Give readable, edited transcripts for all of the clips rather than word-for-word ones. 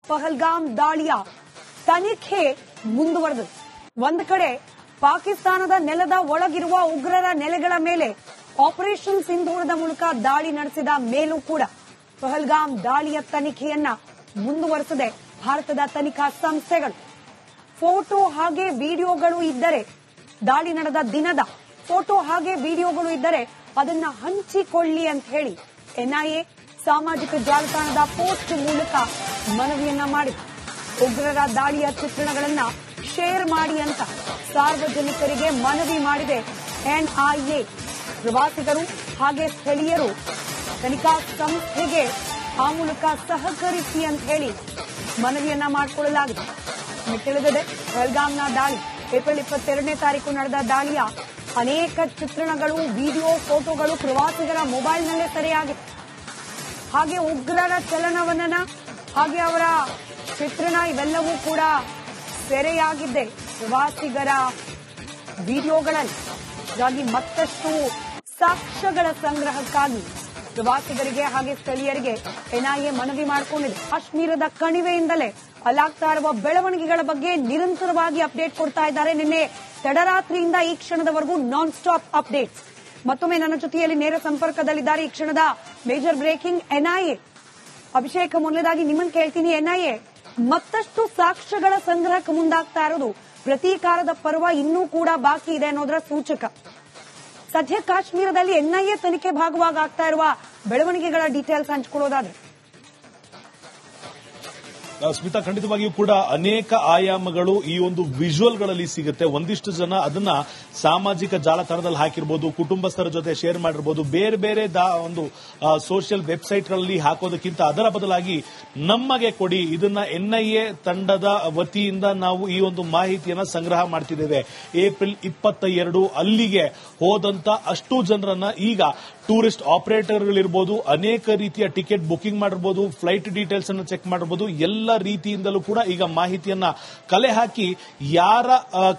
ಪಹಲ್ಗಾಮ್ ದಾಳಿಯ ತನಿಖೆ ಮುಂದುವರೆದಿದೆ. ಒಂದು ಕಡೆ ಪಾಕಿಸ್ತಾನದ ನೆಲದ ಒಳಗಿರುವ ಉಗ್ರರ ನೆಲೆಗಳ ಮೇಲೆ ಆಪರೇಷನ್ ಸಿಂಧೂರದ ಮೂಲಕ ದಾಳಿ ನಡೆಸಿದ ಮೇಲೂ ಕೂಡ ಪಹಲ್ಗಾಮ್ ದಾಳಿಯ ತನಿಖೆಯನ್ನ ಮುಂದುವರೆಸಿದೆ ಭಾರತದ ತನಿಖಾ ಸಂಸ್ಥೆಗಳು. ಫೋಟೋ ಹಾಗೆ ವಿಡಿಯೋಗಳು ಇದ್ದರೆ, ದಾಳಿ ನಡೆದ ದಿನದ ಫೋಟೋ ಹಾಗೆ ವಿಡಿಯೋಗಳು ಇದ್ದರೆ ಅದನ್ನ ಹಂಚಿಕೊಳ್ಳಿ ಅಂತ ಹೇಳಿ ಎನ್ಐಎ ಸಾಮಾಜಿಕ ಜಾಲತಾಣದ ಪೋಸ್ಟ್ ಮೂಲಕ ಮನವಿಯನ್ನ ಮಾಡಿದೆ. ಉಗ್ರರ ದಾಳಿಯ ಚಿತ್ರಣಗಳನ್ನ ಶೇರ್ ಮಾಡಿ ಅಂತ ಸಾರ್ವಜನಿಕರಿಗೆ ಮನವಿ ಮಾಡಿದೆ ಎನ್ಐಎ. ಪ್ರವಾಸಿಗರು ಹಾಗೆ ಸ್ಥಳೀಯರು ತನಿಖಾ ಸಂಸ್ಥೆಗೆ ಆ ಮೂಲಕ ಸಹಕರಿಸಿ ಅಂತ ಹೇಳಿ ಮನವಿಯನ್ನ ಮಾಡಿಕೊಳ್ಳಲಾಗಿದೆ. ತಿಳಿದಿದೆ, ಪಹಲ್ಗಾಮ್ನ ದಾಳಿ ಏಪ್ರಿಲ್ 22ನೇ ತಾರೀಕು ನಡೆದ ದಾಳಿಯ ಅನೇಕ ಚಿತ್ರಣಗಳು, ವಿಡಿಯೋ, ಫೋಟೋಗಳು ಪ್ರವಾಸಿಗರ ಮೊಬೈಲ್ನಲ್ಲೇ ಸೆರೆಯಾಗಿದೆ. ಹಾಗೆ ಉಗ್ರರ ಚಲನವಲನ ಹಾಗೆ ಅವರ ಚಿತ್ರಣ ಇವೆಲ್ಲವೂ ಕೂಡ ಸೆರೆಯಾಗಿದ್ದೆ ಪ್ರವಾಸಿಗರ ವಿಡಿಯೋಗಳಲ್ಲಿ. ಹೀಗಾಗಿ ಮತ್ತಷ್ಟು ಸಾಕ್ಷ್ಯಗಳ ಸಂಗ್ರಹಕ್ಕಾಗಿ ಪ್ರವಾಸಿಗರಿಗೆ ಹಾಗೆ ಸ್ಥಳೀಯರಿಗೆ ಎನ್ಐಎ ಮನವಿ ಮಾಡಿಕೊಂಡಿದೆ. ಕಾಶ್ಮೀರದ ಕಣಿವೆಯಿಂದಲೇ ಅಲ್ಲಾಗ್ತಾ ಇರುವ ಬೆಳವಣಿಗೆಗಳ ಬಗ್ಗೆ ನಿರಂತರವಾಗಿ ಅಪ್ಡೇಟ್ ಕೊಡ್ತಾ ಇದ್ದಾರೆ. ನಿನ್ನೆ ತಡರಾತ್ರಿಯಿಂದ ಈ ಕ್ಷಣದವರೆಗೂ ನಾನ್ ಸ್ಟಾಪ್ ಅಪ್ಡೇಟ್ಸ್. ಮತ್ತೊಮ್ಮೆ ನನ್ನ ಜೊತೆಯಲ್ಲಿ ನೇರ ಸಂಪರ್ಕದಲ್ಲಿದ್ದಾರೆ ಈ ಕ್ಷಣದ ಮೇಜರ್ ಬ್ರೇಕಿಂಗ್ ಎನ್ಐಎ ಅಭಿಷೇಕ್. ಮೊದಲನೇದಾಗಿ ನಿಮ್ಮನ್ನು ಕೇಳ್ತೀನಿ, ಎನ್ಐಎ ಮತ್ತಷ್ಟು ಸಾಕ್ಷ್ಯಗಳ ಸಂಗ್ರಹಕ್ಕೆ ಮುಂದಾಗ್ತಾ ಇರೋದು ಪ್ರತೀಕಾರದ ಪರ್ವ ಇನ್ನೂ ಕೂಡ ಬಾಕಿ ಇದೆ ಅನ್ನೋದರ ಸೂಚಕ. ಸದ್ಯ ಕಾಶ್ಮೀರದಲ್ಲಿ ಎನ್ಐಎ ತನಿಖೆ ಭಾಗವಾಗಿ ಆಗ್ತಾ ಇರುವ ಬೆಳವಣಿಗೆಗಳ ಡೀಟೇಲ್ಸ್ ಹಂಚಿಕೊಳ್ಳೋದಾದ್ರೆ. ಸ್ಮಿತಾ, ಖಂಡಿತವಾಗಿಯೂ ಕೂಡ ಅನೇಕ ಆಯಾಮಗಳು ಈ ಒಂದು ವಿಜುವಲ್ಗಳಲ್ಲಿ ಸಿಗುತ್ತೆ. ಒಂದಿಷ್ಟು ಜನ ಅದನ್ನ ಸಾಮಾಜಿಕ ಜಾಲತಾಣದಲ್ಲಿ ಹಾಕಿರ್ಬೋದು, ಕುಟುಂಬಸ್ಥರ ಜೊತೆ ಶೇರ್ ಮಾಡಿರ್ಬೋದು, ಬೇರೆ ಬೇರೆ ಒಂದು ಸೋಷಿಯಲ್ ವೆಬ್ಸೈಟ್ಗಳಲ್ಲಿ ಹಾಕೋದಕ್ಕಿಂತ ಅದರ ಬದಲಾಗಿ ನಮಗೆ ಕೊಡಿ, ಇದನ್ನ ಎನ್ಐಎ ತಂಡದ ವತಿಯಿಂದ ನಾವು ಈ ಒಂದು ಮಾಹಿತಿಯನ್ನ ಸಂಗ್ರಹ ಮಾಡ್ತಿದ್ದೇವೆ. ಏಪ್ರಿಲ್ 22 ಅಲ್ಲಿಗೆ ಹೋದಂತ ಅಷ್ಟು ಜನರನ್ನ ಈಗ ಟೂರಿಸ್ಟ್ ಆಪರೇಟರ್ಗಳಿರ್ಬೋದು, ಅನೇಕ ರೀತಿಯ ಟಿಕೆಟ್ ಬುಕಿಂಗ್ ಮಾಡಿರ್ಬೋದು, ಫ್ಲೈಟ್ ಡೀಟೇಲ್ಸ್ ಅನ್ನು ಚೆಕ್ ಮಾಡಿರ್ಬೋದು, ಎಲ್ಲ ರೀತಿಯಿಂದಲೂ ಕೂಡ ಈಗ ಮಾಹಿತಿಯನ್ನ ಕಲೆ ಹಾಕಿ ಯಾರ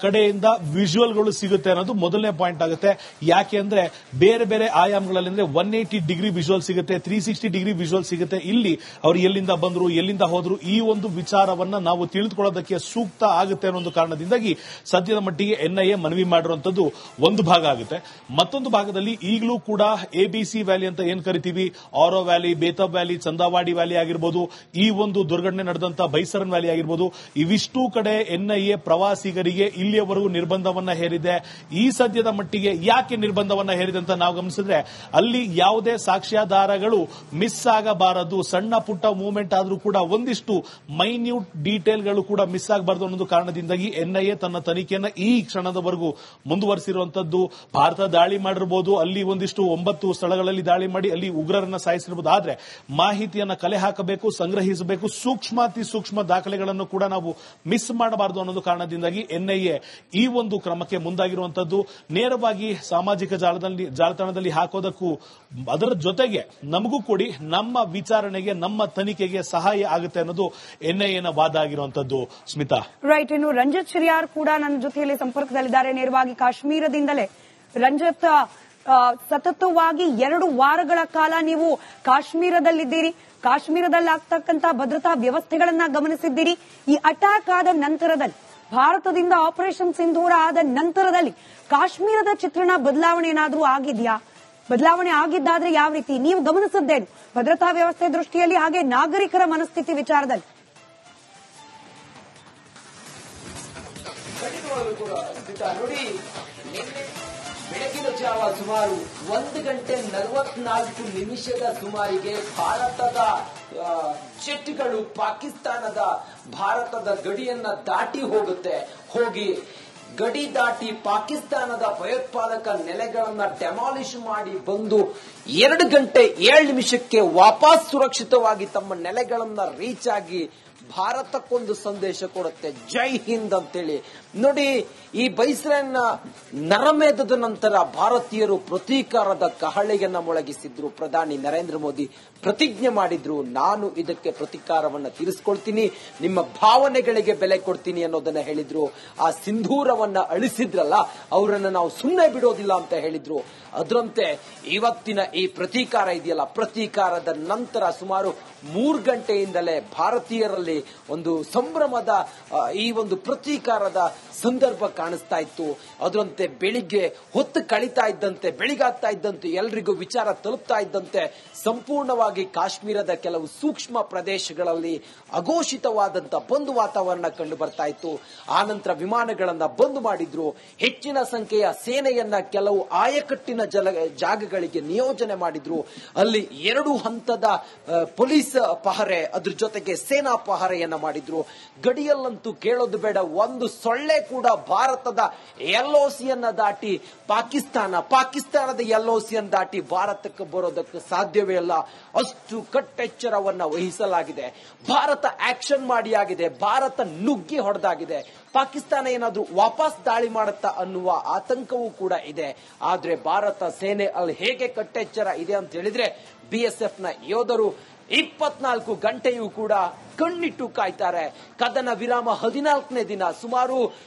ಕಡೆಯಿಂದ ವಿಜುವಲ್ಗಳು ಸಿಗುತ್ತೆ ಅನ್ನೋದು ಮೊದಲನೇ ಪಾಯಿಂಟ್ ಆಗುತ್ತೆ. ಯಾಕೆ ಅಂದ್ರೆ ಬೇರೆ ಬೇರೆ ಆಯಾಮಗಳಲ್ಲಿ ಅಂದ್ರೆ 180 ಡಿಗ್ರಿ ವಿಜುವಲ್ ಸಿಗುತ್ತೆ, 360 ಡಿಗ್ರಿ ವಿಜುವಲ್ ಸಿಗುತ್ತೆ. ಇಲ್ಲಿ ಅವರು ಎಲ್ಲಿಂದ ಬಂದ್ರು, ಎಲ್ಲಿಂದ ಹೋದ್ರು, ಈ ಒಂದು ವಿಚಾರವನ್ನ ನಾವು ತಿಳಿದುಕೊಳ್ಳೋದಕ್ಕೆ ಸೂಕ್ತ ಆಗುತ್ತೆ ಅನ್ನೋ ಒಂದು ಕಾರಣದಿಂದಾಗಿ ಸದ್ಯದ ಮಟ್ಟಿಗೆ ಎನ್ಐಎ ಮನವಿ ಮಾಡಿರುವಂತದ್ದು ಒಂದು ಭಾಗ ಆಗುತ್ತೆ. ಮತ್ತೊಂದು ಭಾಗದಲ್ಲಿ ಈಗಲೂ ಕೂಡ ಎಬಿಸಿ ವ್ಯಾಲಿ ಅಂತ ಏನ್ ಕರಿತೀವಿ, ಆರೋ ವ್ಯಾಲಿ, ಬೇತಬ್ ವ್ಯಾಲಿ, ಚಂದಾವಾಡಿ ವ್ಯಾಲಿ ಆಗಿರ್ಬೋದು, ಈ ಒಂದು ದುರ್ಘಟನೆ ನಡೆದಂತ ಬೈಸರನ್ ವ್ಯಾಲಿ ಆಗಿರ್ಬೋದು, ಇವಿಷ್ಟೂ ಕಡೆ ಎನ್ಐಎ ಪ್ರವಾಸಿಗರಿಗೆ ಇಲ್ಲಿಯವರೆಗೂ ನಿರ್ಬಂಧವನ್ನ ಹೇರಿದೆ. ಈ ಸದ್ಯದ ಮಟ್ಟಿಗೆ ಯಾಕೆ ನಿರ್ಬಂಧವನ್ನ ಹೇರಿದೆ ಅಂತ ನಾವು ಗಮನಿಸಿದ್ರೆ, ಅಲ್ಲಿ ಯಾವುದೇ ಸಾಕ್ಷ್ಯಾಧಾರಗಳು ಮಿಸ್ ಆಗಬಾರದು, ಸಣ್ಣ ಪುಟ್ಟ ಮೂವ್ಮೆಂಟ್ ಆದ್ರೂ ಕೂಡ ಒಂದಿಷ್ಟು ಮೈನ್ಯೂಟ್ ಡೀಟೇಲ್ಗಳು ಕೂಡ ಮಿಸ್ ಆಗಬಾರದು ಅನ್ನೋ ಕಾರಣದಿಂದಾಗಿ ಎನ್ಐಎ ತನ್ನ ತನಿಖೆಯನ್ನ ಈ ಕ್ಷಣದವರೆಗೂ ಮುಂದುವರಿಸಿರುವಂತದ್ದು. ಭಾರತ ದಾಳಿ ಮಾಡಿರಬಹುದು, ಅಲ್ಲಿ ಒಂದಿಷ್ಟು 9 ಸ್ಥಳಗಳಲ್ಲಿ ದಾಳಿ ಮಾಡಿ ಅಲ್ಲಿ ಉಗ್ರರನ್ನ ಸಾಯಿಸಿರಬಹುದು. ಆದ್ರೆ ಮಾಹಿತಿಯನ್ನ ಕಲೆ ಹಾಕಬೇಕು, ಸಂಗ್ರಹಿಸಬೇಕು, ಸೂಕ್ಷ್ಮಾತಿ ಸೂಕ್ಷ್ಮ ದಾಖಲೆಗಳನ್ನು ಕೂಡ ನಾವು ಮಿಸ್ ಮಾಡಬಾರದು ಅನ್ನೋದು ಕಾರಣದಿಂದಾಗಿ ಎನ್ಐಎ ಈ ಒಂದು ಕ್ರಮಕ್ಕೆ ಮುಂದಾಗಿರುವಂತದ್ದು. ನೇರವಾಗಿ ಸಾಮಾಜಿಕ ಜಾಲತಾಣದಲ್ಲಿ ಹಾಕೋದಕ್ಕೂ ಅದರ ಜೊತೆಗೆ ನಮಗೂ ಕೊಡಿ, ನಮ್ಮ ವಿಚಾರಣೆಗೆ, ನಮ್ಮ ತನಿಖೆಗೆ ಸಹಾಯ ಆಗುತ್ತೆ ಅನ್ನೋದು ಎನ್ಐಎನ ವಾದ ಆಗಿರುವಂತದ್ದು. ಸ್ಮಿತಾ, ರೈಟ್. ಇನ್ನು ರಂಜಿತ್ ಶಿರಿಯಾರ್ ಕೂಡ ನನ್ನ ಜೊತೆಯಲ್ಲಿ ಸಂಪರ್ಕದಲ್ಲಿದ್ದಾರೆ ನೇರವಾಗಿ ಕಾಶ್ಮೀರದಿಂದಲೇ. ರಂಜಿತ್, ಸತತವಾಗಿ 2 ವಾರಗಳ ಕಾಲ ನೀವು ಕಾಶ್ಮೀರದಲ್ಲಿದ್ದೀರಿ, ಕಾಶ್ಮೀರದಲ್ಲಿ ಆಗ್ತಕ್ಕಂಥ ಭದ್ರತಾ ವ್ಯವಸ್ಥೆಗಳನ್ನ ಗಮನಿಸಿದ್ದೀರಿ. ಈ ಅಟ್ಯಾಕ್ ಆದ ನಂತರದಲ್ಲಿ, ಭಾರತದಿಂದ ಆಪರೇಷನ್ ಸಿಂಧೂರ ಆದ ನಂತರದಲ್ಲಿ ಕಾಶ್ಮೀರದ ಚಿತ್ರಣ ಬದಲಾವಣೆ ಏನಾದರೂ ಆಗಿದೆಯಾ? ಬದಲಾವಣೆ ಆಗಿದ್ದಾದ್ರೆ ಯಾವ ರೀತಿ? ನೀವು ಗಮನಿಸಿದ್ದೇನು ಭದ್ರತಾ ವ್ಯವಸ್ಥೆ ದೃಷ್ಟಿಯಲ್ಲಿ ಹಾಗೆ ನಾಗರಿಕರ ಮನಸ್ಥಿತಿ ವಿಚಾರದಲ್ಲಿ? ನೋಡಿ, ಬೆಳಗಿನ ಜಾವ ಸುಮಾರು 1:44 ಸುಮಾರಿಗೆ ಭಾರತದ ಜೆಟ್ಗಳು ಪಾಕಿಸ್ತಾನದ ಭಾರತದ ಗಡಿಯನ್ನ ದಾಟಿ ಹೋಗಿ ಗಡಿ ದಾಟಿ ಪಾಕಿಸ್ತಾನದ ಭಯೋತ್ಪಾದಕ ನೆಲೆಗಳನ್ನ ಡೆಮಾಲಿಷ್ ಮಾಡಿ ಬಂದು 2:07 ವಾಪಸ್ ಸುರಕ್ಷಿತವಾಗಿ ತಮ್ಮ ನೆಲೆಗಳನ್ನ ರೀಚ್ ಆಗಿ ಭಾರತಕ್ಕೊಂದು ಸಂದೇಶ ಕೊಡುತ್ತೆ, ಜೈ ಹಿಂದ್ ಅಂತೇಳಿ. ನೋಡಿ, ಈ ಬೈಸರನ್ ನರಮೇಧದ ನಂತರ ಭಾರತೀಯರು ಪ್ರತೀಕಾರದ ಕಹಳೆಯನ್ನ ಮೊಳಗಿಸಿದ್ರು. ಪ್ರಧಾನಿ ನರೇಂದ್ರ ಮೋದಿ ಪ್ರತಿಜ್ಞೆ ಮಾಡಿದ್ರು, ನಾನು ಇದಕ್ಕೆ ಪ್ರತೀಕಾರವನ್ನ ತೀರಿಸಿಕೊಳ್ತೀನಿ, ನಿಮ್ಮ ಭಾವನೆಗಳಿಗೆ ಬೆಲೆ ಕೊಡ್ತೀನಿ ಅನ್ನೋದನ್ನ ಹೇಳಿದ್ರು. ಆ ಸಿಂಧೂರವನ್ನ ಅಳಿಸಿದ್ರಲ್ಲ, ಅವರನ್ನ ನಾವು ಸುಮ್ಮನೆ ಬಿಡೋದಿಲ್ಲ ಅಂತ ಹೇಳಿದ್ರು. ಅದರಂತೆ ಇವತ್ತಿನ ಈ ಪ್ರತೀಕಾರ ಇದೆಯಲ್ಲ, ಪ್ರತೀಕಾರದ ನಂತರ ಸುಮಾರು 3 ಗಂಟೆಯಿಂದಲೇ ಭಾರತೀಯರಲ್ಲಿ ಒಂದು ಸಂಭ್ರಮದ ಈ ಒಂದು ಪ್ರತೀಕಾರದ ಸಂದರ್ಭ ಕಾಣಿಸ್ತಾ ಇತ್ತು. ಅದರಂತೆ ಬೆಳಿಗ್ಗೆ ಹೊತ್ತು ಕಳೀತಾ ಇದ್ದಂತೆ, ಬೆಳಿಗಾಗ್ತಾ ಇದ್ದಂತೆ, ಎಲ್ರಿಗೂ ವಿಚಾರ ತಲುಪ್ತಾ ಇದ್ದಂತೆ ಸಂಪೂರ್ಣವಾಗಿ ಕಾಶ್ಮೀರದ ಕೆಲವು ಸೂಕ್ಷ್ಮ ಪ್ರದೇಶಗಳಲ್ಲಿ ಅಘೋಷಿತವಾದಂತ ಬಂದ್ ವಾತಾವರಣ ಕಂಡು ಬರ್ತಾ ಇತ್ತು. ಆನಂತರ ವಿಮಾನಗಳನ್ನ ಬಂದ್ ಮಾಡಿದ್ರು. ಹೆಚ್ಚಿನ ಸಂಖ್ಯೆಯ ಸೇನೆಯನ್ನ ಕೆಲವು ಆಯಕಟ್ಟಿನ ಜಾಗಗಳಿಗೆ ನಿಯೋಜನೆ ಮಾಡಿದ್ರು. ಅಲ್ಲಿ 2 ಹಂತದ ಪೊಲೀಸ್ ಪಹರೆ, ಅದ್ರ ಜೊತೆಗೆ ಸೇನಾ ಪಹರೆಯನ್ನ ಮಾಡಿದ್ರು. ಗಡಿಯಲ್ಲಂತೂ ಕೇಳೋದು ಬೇಡ, ಒಂದು ಸೊಳ್ಳೆ ಕೂಡ ಭಾರತದ LOCಯನ್ನ ದಾಟಿ ಪಾಕಿಸ್ತಾನದ LOCಯನ್ನ ದಾಟಿ ಭಾರತಕ್ಕೆ ಬರೋದಕ್ಕೆ ಸಾಧ್ಯವೇ ಇಲ್ಲ. ಅಷ್ಟು ಕಟ್ಟೆಚ್ಚರವನ್ನ ವಹಿಸಲಾಗಿದೆ. ಭಾರತ ಆಕ್ಷನ್ ಮಾಡಿ ಆಗಿದೆ. ಭಾರತ ನುಗ್ಗಿ ಹೊಡೆದಾಗಿದೆ. ಪಾಕಿಸ್ತಾನ ಏನಾದ್ರೂ ವಾಪಸ್ ದಾಳಿ ಮಾಡುತ್ತಾ ಅನ್ನುವ ಆತಂಕವೂ ಕೂಡ ಇದೆ. ಆದ್ರೆ ಭಾರತ ಸೇನೆ ಅಲ್ಲಿ ಹೇಗೆ ಕಟ್ಟೆಚ್ಚರ ಇದೆ ಅಂತ ಹೇಳಿದ್ರೆ, BSF ನ ಯೋಧರು 24 ಗಂಟೆಯೂ ಕೂಡ ಕಣ್ಣಿಟ್ಟು ಕಾಯ್ತಾರೆ. ಕದನ ವಿರಾಮ 14ನೇ ದಿನ ಸುಮಾರು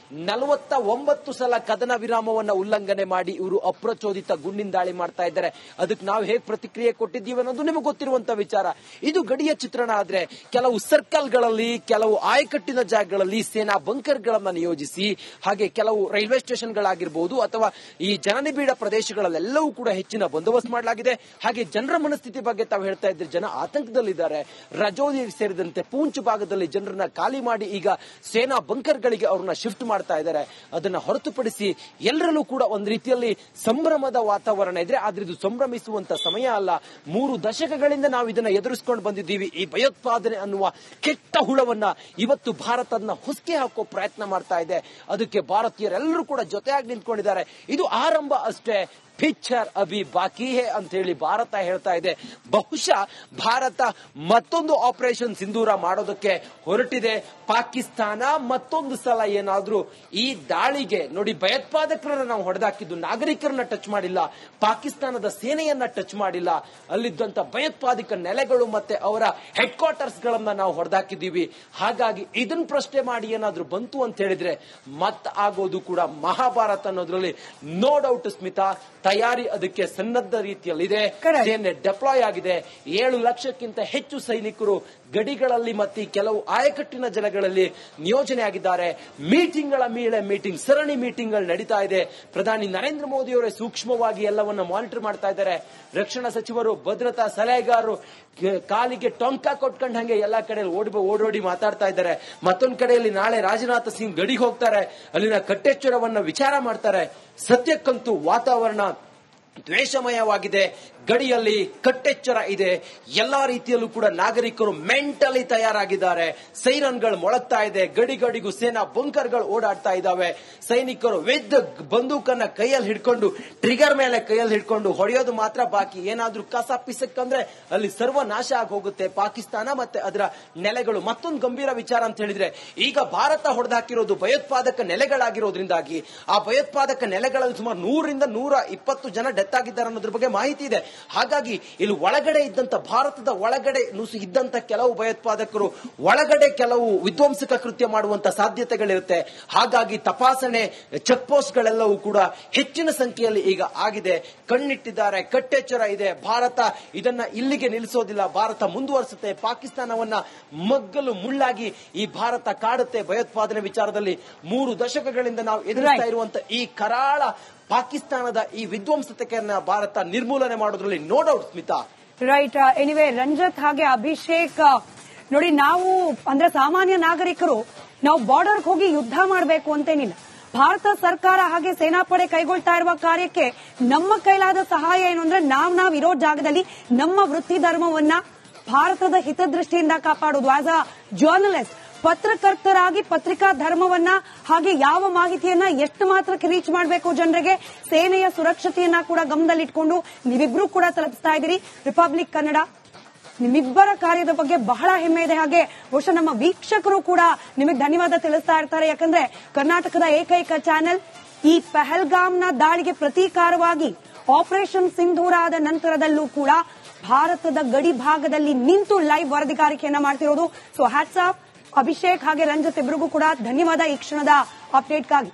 49 ಸಲ ಕದನ ವಿರಾಮವನ್ನ ಉಲ್ಲಂಘನೆ ಮಾಡಿ ಇವರು ಅಪ್ರಚೋದಿತ ಗುಂಡಿನ ದಾಳಿ ಮಾಡ್ತಾ ಇದ್ದಾರೆ. ಅದಕ್ಕೆ ನಾವು ಹೇಗೆ ಪ್ರತಿಕ್ರಿಯೆ ಕೊಟ್ಟಿದ್ದೀವಿ ಅನ್ನೋದು ನಿಮಗೆ ಗೊತ್ತಿರುವಂತ ವಿಚಾರ. ಇದು ಗಡಿಯ ಚಿತ್ರಣ. ಆದ್ರೆ ಕೆಲವು ಸರ್ಕಲ್ಗಳಲ್ಲಿ, ಕೆಲವು ಆಯಕಟ್ಟಿನ ಜಾಗಗಳಲ್ಲಿ ಸೇನಾ ಬಂಕರ್ಗಳನ್ನ ನಿಯೋಜಿಸಿ, ಹಾಗೆ ಕೆಲವು ರೈಲ್ವೆ ಸ್ಟೇಷನ್ಗಳಾಗಿರ್ಬೋದು ಅಥವಾ ಈ ಜನನಿಬಿಡ ಪ್ರದೇಶಗಳಲ್ಲೆಲ್ಲವೂ ಕೂಡ ಹೆಚ್ಚಿನ ಬಂದೋಬಸ್ತ್ ಮಾಡಲಾಗಿದೆ. ಹಾಗೆ ಜನರ ಮನಸ್ಥಿತಿ ಬಗ್ಗೆ ತಾವು ಹೇಳ್ತಾ ಇದ್ರೆ, ಜನ ಆತಂಕದಲ್ಲಿದ್ದಾರೆ. ರಜೌರಿ ಸೇರಿದಂತೆ ಪೂಂಚ್ ಭಾಗದಲ್ಲಿ ಜನರನ್ನ ಖಾಲಿ ಮಾಡಿ ಈಗ ಸೇನಾ ಬಂಕರ್ಗಳಿಗೆ ಅವ್ರನ್ನ ಶಿಫ್ಟ್ ಮಾಡ್ತಾ ಇದ್ದಾರೆ. ಅದನ್ನ ಹೊರತುಪಡಿಸಿ ಎಲ್ಲರಲ್ಲೂ ಕೂಡ ಒಂದು ರೀತಿಯಲ್ಲಿ ಸಂಭ್ರಮದ ವಾತಾವರಣ ಇದೆ. ಆದ್ರೆ ಇದು ಸಂಭ್ರಮಿಸುವಂತ ಸಮಯ ಅಲ್ಲ. 3 ದಶಕಗಳಿಂದ ನಾವು ಇದನ್ನ ಎದುರಿಸಿಕೊಂಡು ಬಂದಿದ್ದೀವಿ. ಈ ಭಯೋತ್ಪಾದನೆ ಅನ್ನುವ ಕೆಟ್ಟ ಹುಳವನ್ನ ಇವತ್ತು ಭಾರತನ ಹೊಸಕೆ ಹಾಕೋ ಪ್ರಯತ್ನ ಮಾಡ್ತಾ ಇದೆ. ಅದಕ್ಕೆ ಭಾರತೀಯರೆಲ್ಲರೂ ಕೂಡ ಜೊತೆಯಾಗಿ ನಿಂತ್ಕೊಂಡಿದ್ದಾರೆ. ಇದು ಆರಂಭ ಅಷ್ಟೇ. ಪಿಕ್ಚರ್ ಅಭಿ ಬಾಕಿ ಹೇ ಅಂತ ಹೇಳಿ ಭಾರತ ಹೇಳ್ತಾ ಇದೆ. ಬಹುಶಃ ಭಾರತ ಮತ್ತೊಂದು ಆಪರೇಷನ್ ಸಿಂಧೂರ ಮಾಡೋದಕ್ಕೆ ಹೊರಟಿದೆ. ಪಾಕಿಸ್ತಾನ ಮತ್ತೊಂದು ಸಲ ಏನಾದ್ರೂ ಈ ದಾಳಿಗೆ ನೋಡಿ, ಭಯೋತ್ಪಾದಕರನ್ನ ನಾವು ಹೊಡೆದಾಕಿದ್ದು, ನಾಗರಿಕರನ್ನ ಟಚ್ ಮಾಡಿಲ್ಲ, ಪಾಕಿಸ್ತಾನದ ಸೇನೆಯನ್ನ ಟಚ್ ಮಾಡಿಲ್ಲ, ಅಲ್ಲಿದ್ದಂತ ಭಯೋತ್ಪಾದಕ ನೆಲೆಗಳು ಮತ್ತೆ ಅವರ ಹೆಡ್ ಕ್ವಾರ್ಟರ್ಸ್ ಗಳನ್ನ ನಾವು ಹೊಡೆದಾಕಿದ್ದೀವಿ. ಹಾಗಾಗಿ ಇದನ್ನ ಪ್ರಶ್ನೆ ಮಾಡಿ ಏನಾದ್ರೂ ಬಂತು ಅಂತ ಹೇಳಿದ್ರೆ ಆಗೋದು ಕೂಡ ಮಹಾಭಾರತ ಅನ್ನೋದ್ರಲ್ಲಿ ನೋ ಡೌಟ್. ಸ್ಮಿತಾ, ತಯಾರಿ ಅದಕ್ಕೆ ಸನ್ನದ್ಧ ರೀತಿಯಲ್ಲಿದೆ. ಸೇನೆ ಡೆಪ್ಲಾಯ್ ಆಗಿದೆ. 7 ಲಕ್ಷಕ್ಕಿಂತ ಹೆಚ್ಚು ಸೈನಿಕರು ಗಡಿಗಳಲ್ಲಿ ಮತ್ತು ಕೆಲವು ಆಯಕಟ್ಟಿನ ಜಲಗಳಲ್ಲಿ ನಿಯೋಜನೆ ಆಗಿದ್ದಾರೆ. ಮೀಟಿಂಗ್ಗಳ ಮೇಲೆ ಮೀಟಿಂಗ್, ಸರಣಿ ಮೀಟಿಂಗ್ಗಳು ನಡೀತಾ ಇದೆ. ಪ್ರಧಾನಿ ನರೇಂದ್ರ ಮೋದಿ ಅವರೇ ಸೂಕ್ಷ್ಮವಾಗಿ ಎಲ್ಲವನ್ನ ಮಾನಿಟರ್ ಮಾಡ್ತಾ ಇದ್ದಾರೆ. ರಕ್ಷಣಾ ಸಚಿವರು, ಭದ್ರತಾ ಸಲಹೆಗಾರರು ಕಾಲಿಗೆ ಟೊಂಕ ಕೊಟ್ಕೊಂಡ್ ಹಂಗೆ ಎಲ್ಲಾ ಕಡೆ ಓಡೋಡಿ ಮಾತಾಡ್ತಾ ಇದ್ದಾರೆ. ಮತ್ತೊಂದು ಕಡೆಯಲ್ಲಿ ನಾಳೆ ರಾಜನಾಥ್ ಸಿಂಗ್ ಗಡಿಗೆ ಹೋಗ್ತಾರೆ. ಅಲ್ಲಿನ ಕಟ್ಟೆಚ್ಚರವನ್ನ ವಿಚಾರ ಮಾಡ್ತಾರೆ. ಸದ್ಯಕ್ಕಂತೂ ವಾತಾವರಣ ದ್ವೇಷಮಯವಾಗಿದೆ. ಗಡಿಯಲ್ಲಿ ಕಟ್ಟೆಚ್ಚರ ಇದೆ. ಎಲ್ಲಾ ರೀತಿಯಲ್ಲೂ ಕೂಡ ನಾಗರಿಕರು ಮೆಂಟಲಿ ತಯಾರಾಗಿದ್ದಾರೆ. ಸೈರನ್ಗಳು ಮೊಳಗ್ತಾ ಇದೆ. ಗಡಿಗೂ ಸೇನಾ ಬಂಕರ್ಗಳು ಓಡಾಡ್ತಾ ಇದ್ದಾವೆ. ಸೈನಿಕರು ವಿದ್ ಬಂದೂಕನ್ನ ಕೈಯಲ್ಲಿ ಹಿಡ್ಕೊಂಡು, ಟ್ರಿಗರ್ ಮೇಲೆ ಕೈಯಲ್ಲಿ ಹಿಡ್ಕೊಂಡು ಹೊಡೆಯೋದು ಮಾತ್ರ ಬಾಕಿ. ಏನಾದ್ರೂ ಕಸ ಪಿಸಕ್ಕಂದ್ರೆ ಅಲ್ಲಿ ಸರ್ವನಾಶ ಆಗಿ ಹೋಗುತ್ತೆ ಪಾಕಿಸ್ತಾನ ಮತ್ತೆ ಅದರ ನೆಲೆಗಳು. ಮತ್ತೊಂದು ಗಂಭೀರ ವಿಚಾರ ಅಂತ ಹೇಳಿದ್ರೆ, ಈಗ ಭಾರತ ಹೊಡೆದಾಕಿರೋದು ಭಯೋತ್ಪಾದಕ ನೆಲೆಗಳಾಗಿರೋದ್ರಿಂದಾಗಿ ಆ ಭಯೋತ್ಪಾದಕ ನೆಲೆಗಳಲ್ಲಿ ಸುಮಾರು 100ರಿಂದ 120 ಜನ ಡೆತ್ ಆಗಿದ್ದಾರೆ ಅನ್ನೋದ್ರ ಬಗ್ಗೆ ಮಾಹಿತಿ ಇದೆ. ಹಾಗಾಗಿ ಇಲ್ಲಿ ಒಳಗಡೆ ಇದ್ದಂತ, ಭಾರತದ ಒಳಗಡೆ ಇದ್ದಂತ ಕೆಲವು ಭಯೋತ್ಪಾದಕರು ಒಳಗಡೆ ಕೆಲವು ವಿಧ್ವಂಸಕ ಕೃತ್ಯ ಮಾಡುವಂತ ಸಾಧ್ಯತೆಗಳಿರುತ್ತೆ. ಹಾಗಾಗಿ ತಪಾಸಣೆ ಚೆಕ್ ಪೋಸ್ಟ್ ಗಳೆಲ್ಲವೂ ಕೂಡ ಹೆಚ್ಚಿನ ಸಂಖ್ಯೆಯಲ್ಲಿ ಈಗ ಆಗಿದೆ. ಕಣ್ಣಿಟ್ಟಿದ್ದಾರೆ. ಕಟ್ಟೆಚ್ಚರ ಇದೆ. ಭಾರತ ಇದನ್ನ ಇಲ್ಲಿಗೆ ನಿಲ್ಲಿಸೋದಿಲ್ಲ. ಭಾರತ ಮುಂದುವರಿಸುತ್ತೆ. ಪಾಕಿಸ್ತಾನವನ್ನ ಮಗ್ಗಲು ಮುಳ್ಳಾಗಿ ಈ ಭಾರತ ಕಾಡುತ್ತೆ. ಭಯೋತ್ಪಾದನೆ ವಿಚಾರದಲ್ಲಿ 3 ದಶಕಗಳಿಂದ ನಾವು ಎದುರಿಸ್ತಾ ಇರುವಂತ ಈ ಕರಾಳ ಪಾಕಿಸ್ತಾನದ ಈ ವಿಧ್ವಂಸತೆಯನ್ನ ಭಾರತ ನಿರ್ಮೂಲನೆ ಮಾಡೋದ್ರಲ್ಲಿ no doubt. Smita, right. Anyway, Ranjat ಹಾಗೆ ಅಭಿಷೇಕ್, ನೋಡಿ, ನಾವು ಅಂದ್ರೆ ಸಾಮಾನ್ಯ ನಾಗರಿಕರು ನಾವು ಬಾರ್ಡರ್ಗೆ ಹೋಗಿ ಯುದ್ಧ ಮಾಡಬೇಕು ಅಂತೇನಿಲ್ಲ. ಭಾರತ ಸರ್ಕಾರ ಹಾಗೆ ಸೇನಾಪಡೆ ಕೈಗೊಳ್ತಾ ಇರುವ ಕಾರ್ಯಕ್ಕೆ ನಮ್ಮ ಕೈಲಾದ ಸಹಾಯ ಏನು ಅಂದ್ರೆ, ನಾವ್ ಇರೋ ಜಾಗದಲ್ಲಿ ನಮ್ಮ ವೃತ್ತಿ ಧರ್ಮವನ್ನ ಭಾರತದ ಹಿತದೃಷ್ಟಿಯಿಂದ ಕಾಪಾಡೋದು. ಆಸ್ ಅ ಜರ್ನಲಿಸ್ಟ್, ಪತ್ರಕರ್ತರಾಗಿ ಪತ್ರಿಕಾ ಧರ್ಮವನ್ನ ಹಾಗೆ ಯಾವ ಮಾಹಿತಿಯನ್ನ ಎಷ್ಟು ಮಾತ್ರಕ್ಕೆ ರೀಚ್ ಮಾಡಬೇಕು ಜನರಿಗೆ, ಸೇನೆಯ ಸುರಕ್ಷತೆಯನ್ನ ಕೂಡ ಗಮನದಲ್ಲಿಟ್ಕೊಂಡು ನೀವಿಬ್ರು ಕೂಡ ತಲುಪಿಸ್ತಾ ಇದ್ದೀರಿ. ರಿಪಬ್ಲಿಕ್ ಕನ್ನಡ ನಿಮ್ಮಿಬ್ಬರ ಕಾರ್ಯದ ಬಗ್ಗೆ ಬಹಳ ಹೆಮ್ಮೆ ಇದೆ. ಹಾಗೆ ಬಹುಶಃ ನಮ್ಮ ವೀಕ್ಷಕರು ಕೂಡ ನಿಮಗೆ ಧನ್ಯವಾದ ತಿಳಿಸ್ತಾ ಇರ್ತಾರೆ. ಯಾಕಂದ್ರೆ ಕರ್ನಾಟಕದ ಏಕೈಕ ಚಾನೆಲ್ ಈ ಪಹಲ್ಗಾಮ್ನ ದಾಳಿಗೆ ಪ್ರತೀಕಾರವಾಗಿ ಆಪರೇಷನ್ ಸಿಂಧೂರ ಆದ ನಂತರದಲ್ಲೂ ಕೂಡ ಭಾರತದ ಗಡಿ ಭಾಗದಲ್ಲಿ ನಿಂತು ಲೈವ್ ವರದಿಗಾರಿಕೆಯನ್ನ ಮಾಡ್ತಿರೋದು. ಸೊ ಹ್ಯಾಟ್ಸ್ ಆಫ್ ಅಭಿಷೇಕ್ ಹಾಗೆ ರಂಜಿತ್ ಇಬ್ಬರಿಗೂ ಕೂಡ ಧನ್ಯವಾದ ಈ ಕ್ಷಣದ ಅಪ್ಡೇಟ್ಗಾಗಿ.